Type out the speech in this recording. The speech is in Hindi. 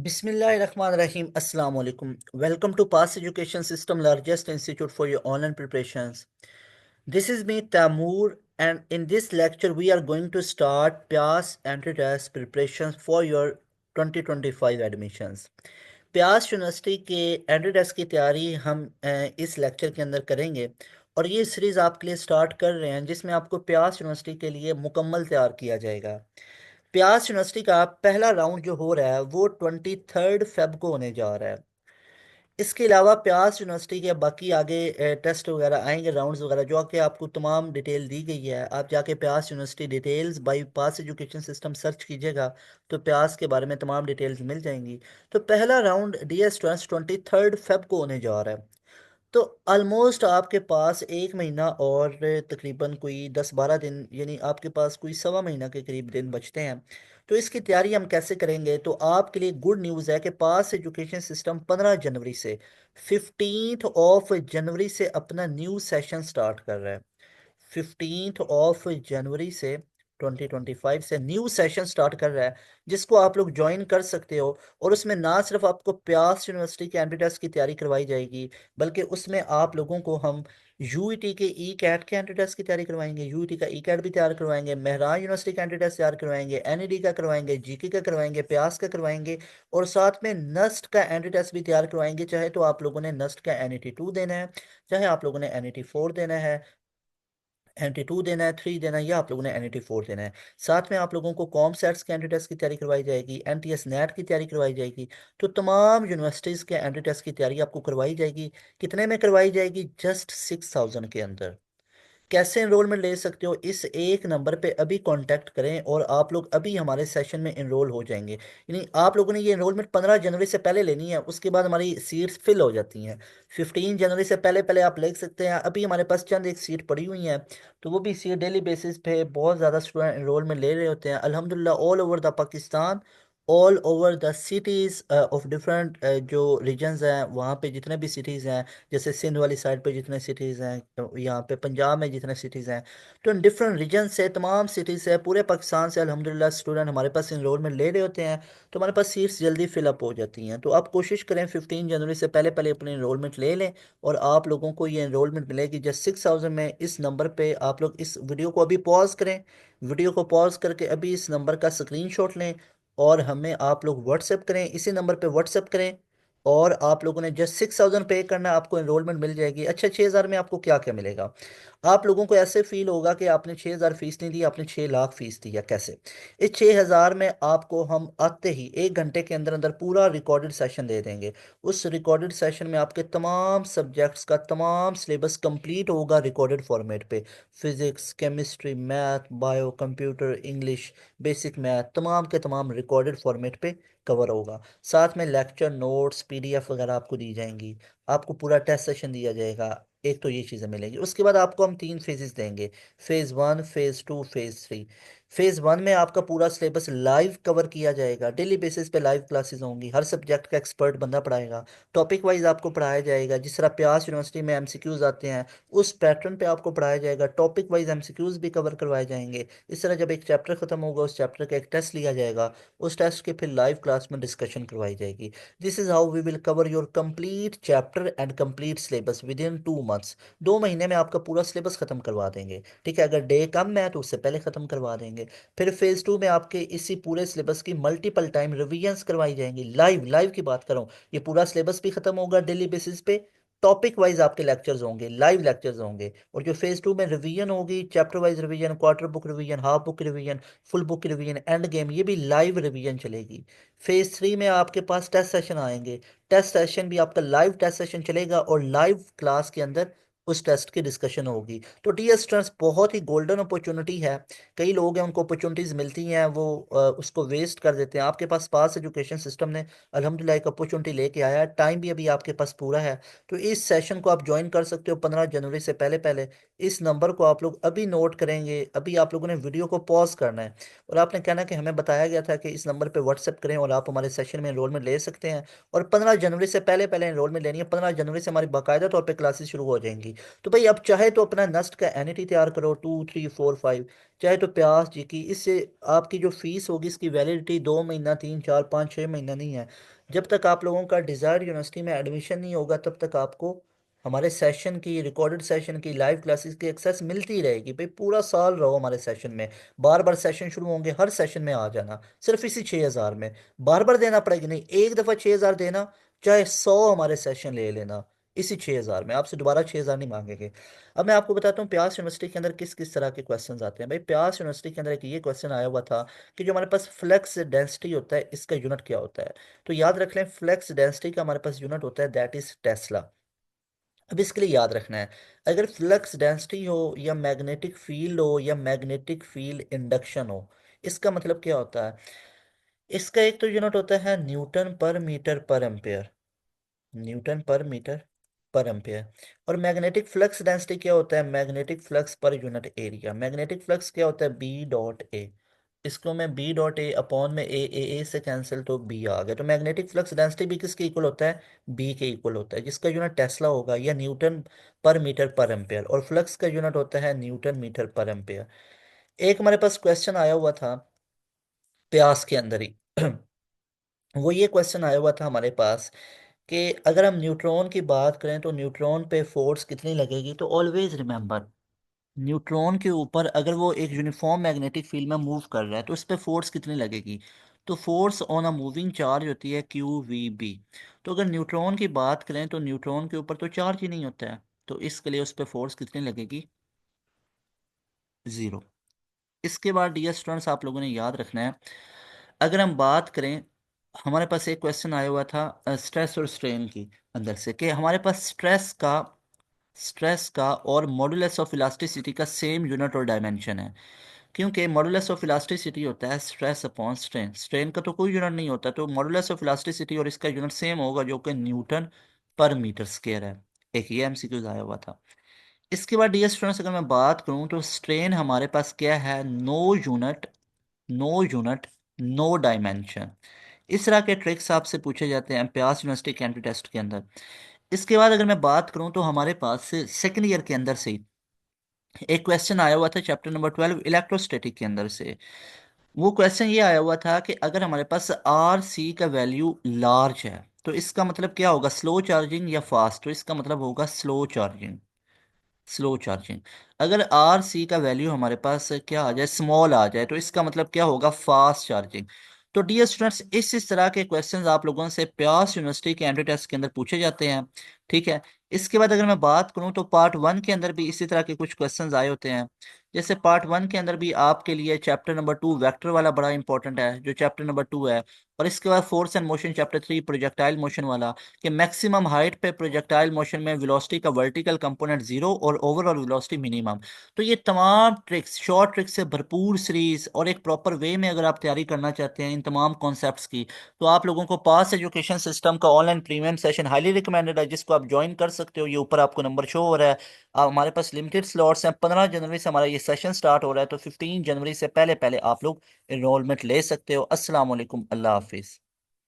Bismillahirrahmanirrahim. Assalamu alaikum. Welcome to Pass Education System, largest institute for your online preparations. This is me, Tamur, and in this lecture, we are going to start PAS Entry-Test preparations for your 2025 admissions. प्यास यूनिवर्सिटी के एंट्री टेस्ट की तैयारी हम इस लेक्चर के अंदर करेंगे और ये सीरीज़ आपके लिए स्टार्ट कर रहे हैं जिसमें आपको प्यास यूनिवर्सिटी के लिए मुकम्मल तैयार किया जाएगा। प्यास यूनिवर्सिटी का पहला राउंड जो हो रहा है वो 23 फेब को होने जा रहा है। इसके अलावा प्यास यूनिवर्सिटी के बाकी आगे टेस्ट वगैरह आएंगे, राउंड्स वगैरह, जो कि आपको तमाम डिटेल दी गई है। आप जाके प्यास university details by pass education system search कीजिएगा तो प्यास के बारे में तमाम डिटेल्स मिल जाएंगी। तो पहला राउंड डी एस 23 फेब को होने जा रहा है। तो ऑलमोस्ट आपके पास एक महीना और तकरीबन कोई 10-12 दिन, यानी आपके पास कोई सवा महीना के करीब दिन बचते हैं। तो इसकी तैयारी हम कैसे करेंगे? तो आपके लिए गुड न्यूज़ है कि पास एजुकेशन सिस्टम 15 जनवरी से 15 जनवरी से अपना न्यू सेशन स्टार्ट कर रहा है। 15 जनवरी से 2025 से न्यू सेशन स्टार्ट कर रहा है जिसको आप लोग ज्वाइन कर सकते हो। और उसमें ना सिर्फ आपको प्यास यूनिवर्सिटी के एंट्री टेस्ट की तैयारी करवाई जाएगी, बल्कि उसमें आप लोगों को हम यूईटी के ई कैट के एंट्री टेस्ट की तैयारी करवाएंगे, यूईटी का ई कैट भी तैयार करवाएंगे, मेहरान यूनिवर्सिटी का एंट्री टेस्ट तैयार करवाएंगे, एनईडी का करवाएंगे, जीके का करवाएंगे, प्यास का करवाएंगे और साथ में नस्ट का एंट्री टेस्ट भी तैयार करवाएंगे। चाहे तो आप लोगों ने नस्ट का NET 2 देना है, चाहे आप लोगों ने NET 4 देना है, NT 2 देना है, 3 देना है, या आप लोगों ने NET 4 देना है। साथ में आप लोगों को कॉम सेट्स के एंट्री टेस्ट की तैयारी करवाई जाएगी, NTS नेट की तैयारी करवाई जाएगी। तो तमाम यूनिवर्सिटीज़ के एंट्री टेस्ट की तैयारी आपको करवाई जाएगी। कितने में करवाई जाएगी? जस्ट 6000 के अंदर। कैसे एनरोलमेंट ले सकते हो? इस एक नंबर पे अभी कांटेक्ट करें और आप लोग अभी हमारे सेशन में एनरोल हो जाएंगे। यानी आप लोगों ने ये एनरोलमेंट 15 जनवरी से पहले लेनी है, उसके बाद हमारी सीट्स फिल हो जाती हैं। 15 जनवरी से पहले पहले आप ले सकते हैं। अभी हमारे पास चंद एक सीट पड़ी हुई हैं, तो वो भी सीट डेली बेसिस पे बहुत ज़्यादा स्टूडेंट एनरोलमेंट ले रहे होते हैं अल्हम्दुलिल्लाह। All over the Pakistan, all over the cities of different जो रीजन्स हैं, वहाँ पे जितने भी सिटीज़ हैं, जैसे सिंध वाली साइड पे जितने सिटीज़ हैं, तो यहाँ पे पंजाब में जितने सिटीज़ हैं, तो इन डिफरेंट रीजन से, तमाम सिटीज़ से, पूरे पाकिस्तान से अल्हम्दुलिल्लाह स्टूडेंट हमारे पास इनरोलमेंट ले रहे होते हैं। तो हमारे पास सीट्स जल्दी फिलअप हो जाती हैं। तो आप कोशिश करें 15 जनवरी से पहले पहले अपनी इनरोलमेंट ले लें और आप लोगों को ये इनरोलमेंट मिलेगी जस्ट 6000 में। इस नंबर पे आप लोग इस वीडियो को अभी पॉज करें, वीडियो को पॉज करके अभी इस नंबर का स्क्रीनशॉट लें और हमें आप लोग व्हाट्सएप करें, इसी नंबर पे व्हाट्सएप करें। और आप लोगों ने जस्ट 6000 पे करना है, आपको एनरोलमेंट मिल जाएगी। अच्छा, 6000 में आपको क्या क्या मिलेगा? आप लोगों को ऐसे फील होगा कि आपने 6000 फीस नहीं दी, आपने 6 लाख फीस दी है। कैसे? इस 6000 में आपको हम आते ही 1 घंटे के अंदर अंदर पूरा रिकॉर्डेड सेशन दे देंगे। उस रिकॉर्डेड सेशन में आपके तमाम सब्जेक्ट्स का तमाम सिलेबस कंप्लीट होगा रिकॉर्डेड फॉर्मेट पे। Physics, chemistry, math, bio, computer, English, basic math, तमाम के तमाम रिकॉर्डेड फॉर्मेट पे कवर होगा। साथ में लेक्चर नोट्स, PDF वगैरह आपको दी जाएंगी। आपको पूरा टेस्ट सेशन दिया जाएगा। एक तो ये चीज़ें मिलेंगी। उसके बाद आपको हम 3 फेजेस देंगे, फेज़ 1, फेज़ 2, फेज़ 3। फेज़ 1 में आपका पूरा सिलेबस लाइव कवर किया जाएगा, डेली बेसिस पे लाइव क्लासेस होंगी, हर सब्जेक्ट का एक्सपर्ट बंदा पढ़ाएगा, टॉपिक वाइज आपको पढ़ाया जाएगा। जिस तरह प्यास यूनिवर्सिटी में MCQs आते हैं, उस पैटर्न पे आपको पढ़ाया जाएगा। टॉपिक वाइज MCQs भी कवर करवाए जाएंगे। इस तरह जब एक चैप्टर खत्म होगा, उस चैप्टर का एक टेस्ट लिया जाएगा, उस टेस्ट के फिर लाइव क्लास में डिस्कशन करवाई जाएगी। This is how we will cover your complete chapter and complete syllabus within 2 months. 2 महीने में आपका पूरा सिलेबस खत्म करवा देंगे। ठीक है, अगर डे कम है तो उससे पहले खत्म करवा देंगे। फिर फेज़ 2 में आपके इसी पूरे सिलेबस की मल्टीपल टाइम रिवीजन्स करवाई जाएंगी। लाइव लाइव की बात करूं, ये पूरा सिलेबस भी खत्म होगा डेली बेसिस पे। टॉपिक वाइज आपके लेक्चर्स होंगे, लाइव लेक्चर्स होंगे। और जो फेज़ 2 में रिवीजन होगी, chapter wise revision, quarter book revision, half book revision, full book revision, end game, ये भी लाइव रिवीजन चलेगी। फेज़ 3 में आपके पास टेस्ट सेशन आएंगे। टेस्ट सेशन भी आपका लाइव टेस्ट सेशन चलेगा और लाइव क्लास के अंदर उस टेस्ट की डिस्कशन होगी। तो डियर स्टूडेंट्स, बहुत ही गोल्डन अपॉर्चुनिटी है। कई लोग हैं उनको अपॉर्चुनिटीज़ मिलती हैं, वो उसको वेस्ट कर देते हैं। आपके पास पास एजुकेशन सिस्टम ने अल्हम्दुलिल्लाह एक अपॉर्चुनिटी लेके आया है। टाइम भी अभी आपके पास पूरा है, तो इस सेशन को आप ज्वाइन कर सकते हो 15 जनवरी से पहले पहले। इस नंबर को आप लोग अभी नोट करेंगे, अभी आप लोगों ने वीडियो को पॉज करना है और आपने कहना कि हमें बताया गया था कि इस नंबर पर व्हाट्सएप करें और आप हमारे सेशन में एनरोलमेंट ले सकते हैं। और 15 जनवरी से पहले पहले एनरोलमेंट लेनी है। 15 जनवरी से हमारी बाकायदा तौर पर क्लासेस शुरू हो जाएंगी। तो भाई अब चाहे तो अपना नस्ट का एनईटी तैयार करो 2 3 4 5, चाहे तो प्यास जी की। इससे आपकी जो फीस होगी इसकी वैलिडिटी 2 महीना 3 4 5 6 महीना नहीं है। जब तक आप लोगों का डिज़ायर्ड यूनिवर्सिटी में एडमिशन नहीं होगा तब तक आपको हमारे सेशन की, रिकॉर्डेड सेशन की, लाइव क्लासेस की एक्सेस मिलती रहेगी। भाई पूरा साल रहो हमारे सेशन में, बार बार सेशन शुरू होंगे, हर सेशन में आ जाना सिर्फ इसी 6,000 में। बार बार देना पड़ेगा नहीं, एक दफ़ा 6,000 देना, चाहे 100 हमारे सेशन ले लेना, इसी 6,000 में आपसे दोबारा 6,000 नहीं मांगेंगे। अब मैं आपको बताता हूँ प्यास यूनिवर्सिटी के अंदर किस किस तरह के क्वेश्चंस आते हैं। भाई प्यास यूनिवर्सिटी के अंदर एक ये क्वेश्चन आया हुआ था कि जो हमारे पास फ्लेक्स डेंसिटी होता है इसका यूनिट क्या होता है। तो याद रख लें, फ्लेक्स डेंसिटी का हमारे पास यूनिट होता है दैट इज टेस्ला। अब इसके लिए याद रखना है, अगर फ्लक्स डेंसिटी हो या मैग्नेटिक फील्ड हो या मैग्नेटिक फील्ड इंडक्शन हो, इसका मतलब क्या होता है। इसका एक तो यूनिट होता है न्यूटन पर मीटर पर एम्पेयर, न्यूटन पर मीटर पर एम्पेयर। और मैग्नेटिक फ्लक्स डेंसिटी क्या होता है, magnetic flux per unit area. Magnetic flux क्या होता है, बी डॉट ए। इसको मैं बी डॉट ए अपॉन में ए से कैंसिल, तो बी आ गया। तो मैग्नेटिक फ्लक्स डेंसिटी भी किसके इक्वल होता है, बी के इक्वल होता है, जिसका यूनिट टेस्ला होगा या न्यूटन पर मीटर पर एम्पेयर। और फ्लक्स का यूनिट होता है न्यूटन मीटर पर एम्पेयर। एक हमारे पास क्वेश्चन आया हुआ था प्यास के अंदर ही वो ये क्वेश्चन आया हुआ था हमारे पास कि अगर हम न्यूट्रॉन की बात करें तो न्यूट्रॉन पे फोर्स कितनी लगेगी। तो ऑलवेज रिमेंबर, न्यूट्रॉन के ऊपर अगर वो एक यूनिफॉर्म मैग्नेटिक फील्ड में मूव कर रहा है तो उस पर फोर्स कितनी लगेगी। तो force on a moving charge होती है QVB। तो अगर न्यूट्रॉन की बात करें तो न्यूट्रॉन के ऊपर तो चार्ज ही नहीं होता है, तो इसके लिए उस पर फोर्स कितनी लगेगी, ज़ीरो। इसके बाद डियर स्टूडेंट्स आप लोगों ने याद रखना है, अगर हम बात करें, हमारे पास एक क्वेश्चन आया हुआ था स्ट्रेस और स्ट्रेन की अंदर से, कि हमारे पास स्ट्रेस का और मॉडुलस ऑफ इलास्टिसिटी का सेम यूनिट और डायमेंशन है। क्योंकि मॉडुलस ऑफ इलास्टिसिटी होता है स्ट्रेस अपॉन स्ट्रेन, स्ट्रेन का तो कोई यूनिट नहीं होता, तो मॉडुलस ऑफ इलास्टिसिटी और इसका यूनिट सेम होगा जो कि न्यूटन पर मीटर स्क्वायर है। एक ये एमसीक्यूज आया हुआ था। इसके बाद डियर स्टूडेंट्स अगर मैं बात करूं तो स्ट्रेन हमारे पास क्या है, नो यूनिट नो डायमेंशन। इस तरह के ट्रिक्स आपसे पूछे जाते हैं प्यास यूनिवर्सिटी कैंटी टेस्ट के अंदर। इसके बाद अगर मैं बात करूं तो हमारे पास सेकेंड ईयर के अंदर से ही एक क्वेश्चन आया हुआ था चैप्टर नंबर 12 इलेक्ट्रोस्टैटिक के अंदर से। वो क्वेश्चन ये आया हुआ था कि अगर हमारे पास RC का वैल्यू लार्ज है तो इसका मतलब क्या होगा, स्लो चार्जिंग या फास्ट। तो इसका मतलब होगा स्लो चार्जिंग, स्लो चार्जिंग। अगर RC का वैल्यू हमारे पास क्या आ जाए, स्मॉल आ जाए, तो इसका मतलब क्या होगा, फास्ट चार्जिंग। तो डियर स्टूडेंट्स इस तरह के क्वेश्चंस आप लोगों से प्यास यूनिवर्सिटी के एंट्री टेस्ट के अंदर पूछे जाते हैं। ठीक है। इसके बाद अगर मैं बात करूं तो पार्ट 1 के अंदर भी इसी तरह के कुछ क्वेश्चंस आए होते हैं। जैसे पार्ट 1 के अंदर भी आपके लिए चैप्टर नंबर 2 वेक्टर वाला बड़ा इंपॉर्टेंट है, जो चैप्टर नंबर 2 है। और इसके बाद force and motion chapter 3 projectile motion वाला, कि मैक्सिमम हाइट पे प्रोजेक्टाइल मोशन में वेलोसिटी का वर्टिकल कंपोनेंट जीरो और ओवरऑल वेलोसिटी मिनिमम। तो ये तमाम ट्रिक्स, शॉर्ट ट्रिक्स से भरपूर सीरीज और एक प्रॉपर वे में अगर आप तैयारी करना चाहते हैं इन तमाम कॉन्सेप्ट्स की, तो आप लोगों को पास एजुकेशन सिस्टम का online premium session highly recommended है, जिसको आप ज्वाइन कर सकते हो। ये ऊपर आपको नंबर शो हो रहा है। हमारे पास लिमिटेड स्लॉट्स हैं, 15 जनवरी से हमारा ये सेशन स्टार्ट हो रहा है, तो 15 जनवरी से पहले पहले आप लोग इनरोलमेंट ले सकते हो। अस्सलाम वालेकुम, अल्लाह हाफिज़।